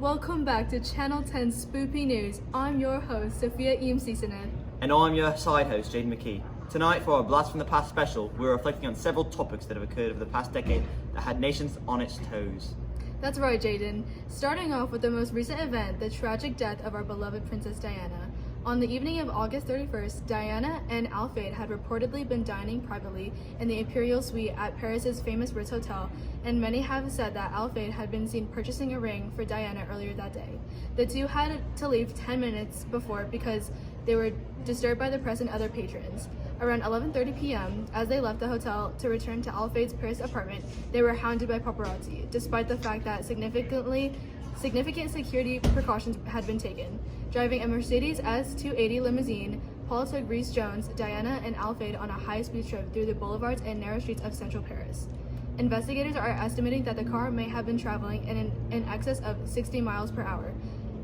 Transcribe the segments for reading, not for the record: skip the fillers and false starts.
Welcome back to Channel 10 Spoopy News. I'm your host, Sophia Eamsisinen. And I'm your side host, Jaden McKee. Tonight, for our Blast from the Past special, we're reflecting on several topics that have occurred over the past decade that had nations on its toes. That's right, Jaden. Starting off with the most recent event, the tragic death of our beloved Princess Diana. On the evening of August 31st, Diana and Alfred had reportedly been dining privately in the Imperial Suite at Paris's famous Ritz Hotel, and many have said that Alfred had been seen purchasing a ring for Diana earlier that day. The two had to leave 10 minutes before because they were disturbed by the press and other patrons. Around 11:30 p.m., as they left the hotel to return to Alfred's Paris apartment, they were hounded by paparazzi, despite the fact that significant security precautions had been taken. Driving a Mercedes S280 limousine, Paul took Rhys-Jones, Diana, and Alfred on a high-speed trip through the boulevards and narrow streets of central Paris. Investigators are estimating that the car may have been traveling in excess of 60 miles per hour.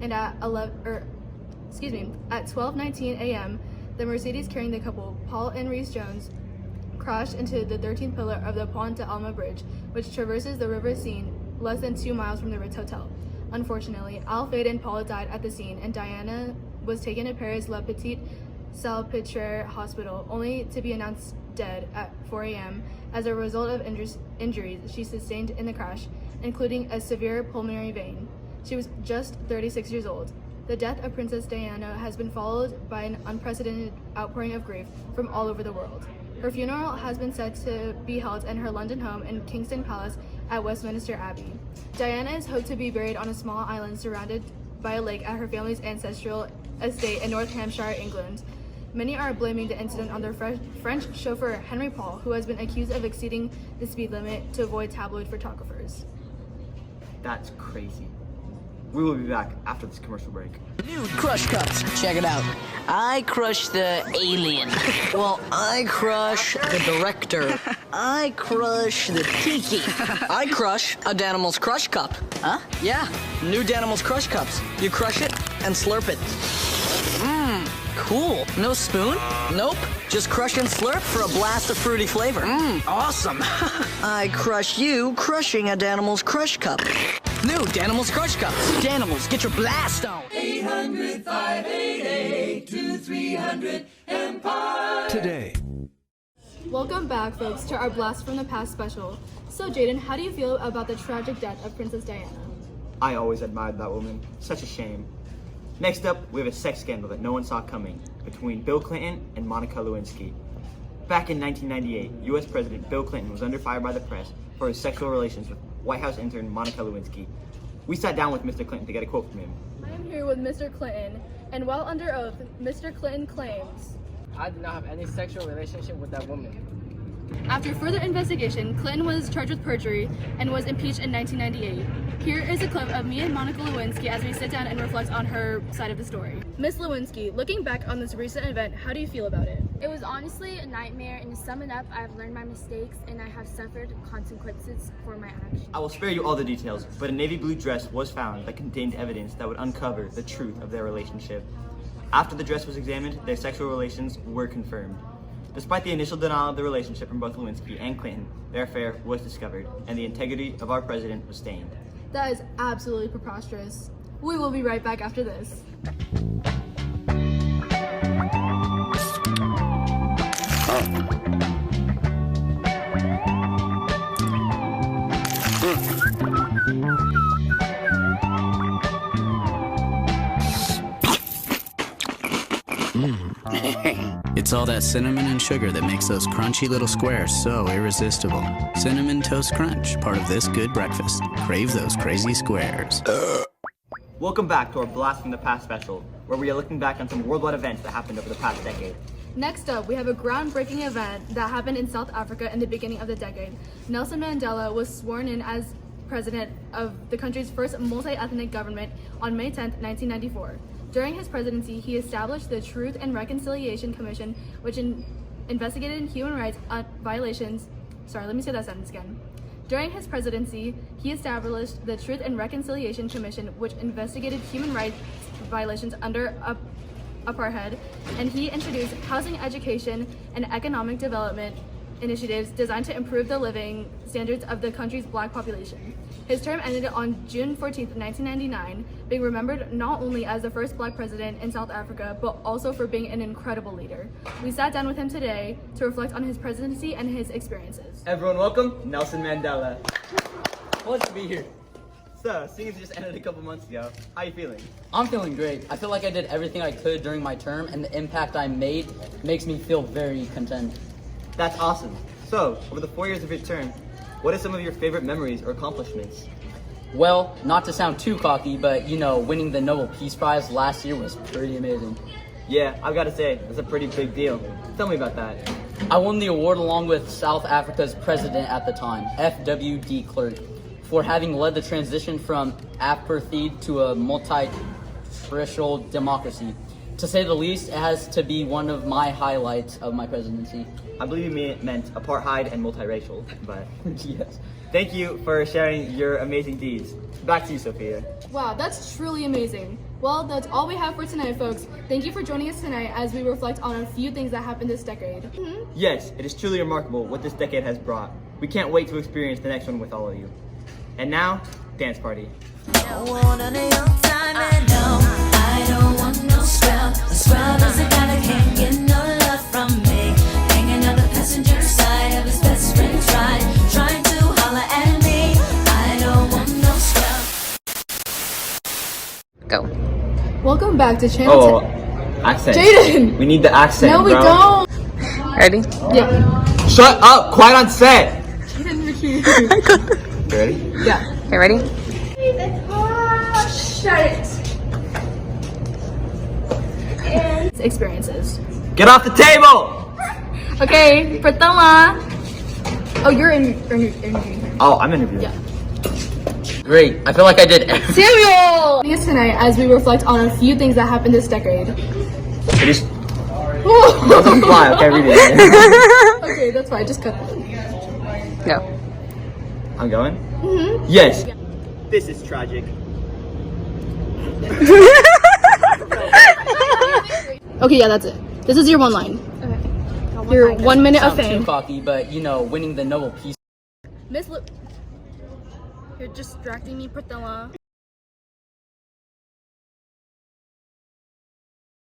And at 12:19 a.m., the Mercedes carrying the couple, Paul and Rhys-Jones, crashed into the 13th pillar of the Pont de Alma Bridge, which traverses the river Seine less than 2 miles from the Ritz Hotel. Unfortunately, Alfred and Paul died at the scene, and Diana was taken to Paris Le Petit Salpêtrière Hospital, only to be announced dead at 4 a.m. as a result of injuries she sustained in the crash, including a severe pulmonary vein. She was just 36 years old. The death of Princess Diana has been followed by an unprecedented outpouring of grief from all over the world. Her funeral has been set to be held in her London home in Kingston Palace at Westminster Abbey. Diana is hoped to be buried on a small island surrounded by a lake at her family's ancestral estate in North Hampshire, England. Many are blaming the incident on their French chauffeur Henry Paul, who has been accused of exceeding the speed limit to avoid tabloid photographers. That's crazy. We will be back after this commercial break. New Crush Cups. Check it out. I crush the alien. Well, I crush the director. I crush the tiki. I crush a Danimals Crush Cup. Huh? Yeah, new Danimals Crush Cups. You crush it and slurp it. Mmm, cool. No spoon? Nope. Just crush and slurp for a blast of fruity flavor. Mmm, awesome. I crush you crushing a Danimals Crush Cup. New Danimals Crush Cups. Danimals, get your blast on. 800-588-2300 Empire. Today. Welcome back, folks, to our Blast from the Past special. So, Jaden, how do you feel about the tragic death of Princess Diana? I always admired that woman. Such a shame. Next up, we have a sex scandal that no one saw coming between Bill Clinton and Monica Lewinsky. Back in 1998, U.S. President Bill Clinton was under fire by the press for his sexual relations with White House intern Monica Lewinsky. We sat down with Mr. Clinton to get a quote from him. I am here with Mr. Clinton, and while under oath, Mr. Clinton claims, I did not have any sexual relationship with that woman. after further investigation, Clinton was charged with perjury and was impeached in 1998. Here is a clip of me and Monica Lewinsky as we sit down and reflect on her side of the story. Miss Lewinsky, looking back on this recent event, how do you feel about it? It was honestly a nightmare, and to sum it up, I've learned my mistakes and I have suffered consequences for my actions. I will spare you all the details, but a navy blue dress was found that contained evidence that would uncover the truth of their relationship. After the dress was examined, their sexual relations were confirmed. Despite the initial denial of the relationship from both Lewinsky and Clinton, their affair was discovered, and the integrity of our president was stained. That is absolutely preposterous. We will be right back after this. It's all that cinnamon and sugar that makes those crunchy little squares so irresistible. Cinnamon Toast Crunch, part of this good breakfast. Crave those crazy squares. Welcome back to our Blast from the Past special, where we are looking back on some worldwide events that happened over the past decade. Next up, we have a groundbreaking event that happened in South Africa in the beginning of the decade. Nelson Mandela was sworn in as president of the country's first multi-ethnic government on May 10, 1994. During his presidency, he established the Truth and Reconciliation Commission, which investigated human rights violations. During his presidency, he established the Truth and Reconciliation Commission, which investigated human rights violations under apartheid, and he introduced housing, education, and economic development initiatives designed to improve the living standards of the country's black population. His term ended on June 14, 1999, being remembered not only as the first black president in South Africa, but also for being an incredible leader. We sat down with him today to reflect on his presidency and his experiences. Everyone welcome, Nelson Mandela. Pleasure to be here. So, seeing as it just ended a couple months ago, how you feeling? I'm feeling great. I feel like I did everything I could during my term, and the impact I made makes me feel very content. That's awesome. So, over the 4 years of your term, what are some of your favorite memories or accomplishments? Well, not to sound too cocky, but winning the Nobel Peace Prize last year was pretty amazing. Yeah, I've got to say, that's a pretty big deal. Tell me about that. I won the award along with South Africa's president at the time, F.W. de Klerk, for having led the transition from apartheid to a multi-racial democracy. To say the least, it has to be one of my highlights of my presidency. I believe you meant apartheid and multiracial, but Yes. thank you for sharing your amazing deeds. Back to you, Sophia. Wow, that's truly amazing. Well, that's all we have for tonight, folks. Thank you for joining us tonight as we reflect on a few things that happened this decade. Yes, it is truly remarkable what this decade has brought. We can't wait to experience the next one with all of you. And now, dance party. I want any old time and no, I don't want no scrub. A scrub is a guy that can't get no love from me. Hanging on the passenger side of his best friend's ride, trying to holler at me. I don't want no scrub. Go. Welcome back to Channel 10. Accent. Jaden! We need the accent, No, we bro. don't! Ready? Yeah. Shut up! Quiet on set! Jaden, you're cute. You ready? Yeah. Okay, ready? Shut it. And experiences. Get off the table! Okay, Pratama. Oh, you're in. Oh, I'm interviewing. Yeah. Great. I feel like I did everything. Samuel! Joining us tonight as we reflect on a few things that happened this decade. It is. Doesn't fly. Okay, read it. Okay, that's fine. Just cut it. Go. I'm going? Yes. This is tragic. Okay, yeah, that's it. This is your one line. Okay. Your 1 minute of Sound too fame. cocky, but winning the Nobel Peace. Miss Lu- You're distracting me, Pratama.